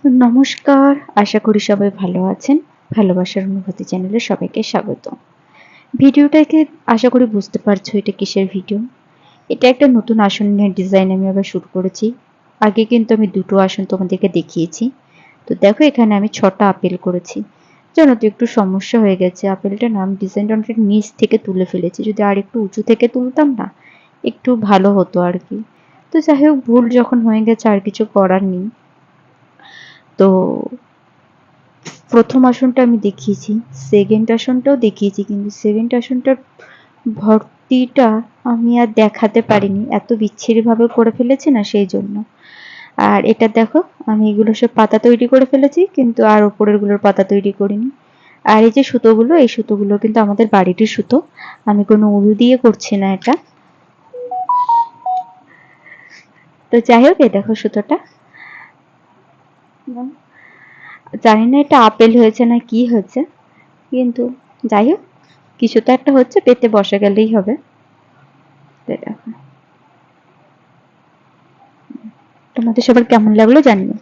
নমস্কার, আশা করি সবাই ভালো আছেন। ভালোবাসার অনুভূতি চ্যানেলে সবাইকে স্বাগত। ভিডিওটাকে আশা করি বুঝতে পারছো এটা কিসের ভিডিও। এটা একটা নতুন আসনের ডিজাইন আমি আবার শুরু করেছি। আগে কিন্তু আমি দুটো আসন তোমাদেরকে দেখিয়েছি। তো দেখো এখানে আমি 6টা আপেল করেছি। জানো তো একটু সমস্যা হয়ে গেছে আপেলটা নাম ডিজাইনটা অনেক নিচ থেকে তুলে ফেলেছি। যদি আর একটু উঁচু থেকে তুলতাম না একটু ভালো হতো আর কি। তো যাই হোক ভুল যখন হয়ে গেছে আর কিছু করার নেই। তো প্রথম আসনটা আমি দেখিয়েছি, সেকেন্ড আসনটাও দেখিয়েছি, কিন্তু সেকেন্ড আসনটার ভর্তিটা আমি আর দেখাতে পারিনি, এত বিচ্ছিরিভাবে করে ফেলেছি না সেই জন্য। আর এটা দেখো আমি এগুলো সব পাতা তৈরি করে ফেলেছি, কিন্তু আর ওপরের গুলোর পাতা তৈরি করিনি। আর এই যে সুতোগুলো, এই সুতোগুলো কিন্তু আমাদের বাড়িটির সুতো, আমি কোনো উল দিয়ে করছি না এটা। তো যাই হোক এই দেখো সুতোটা, জানি না এটা আপেল হয়েছে না কি হয়েছে, কিন্তু যাই হোক কিছু তো একটা হচ্ছে, পেতে বসে গেলেই হবে। তোমাদের সবার কেমন লাগলো জানিও।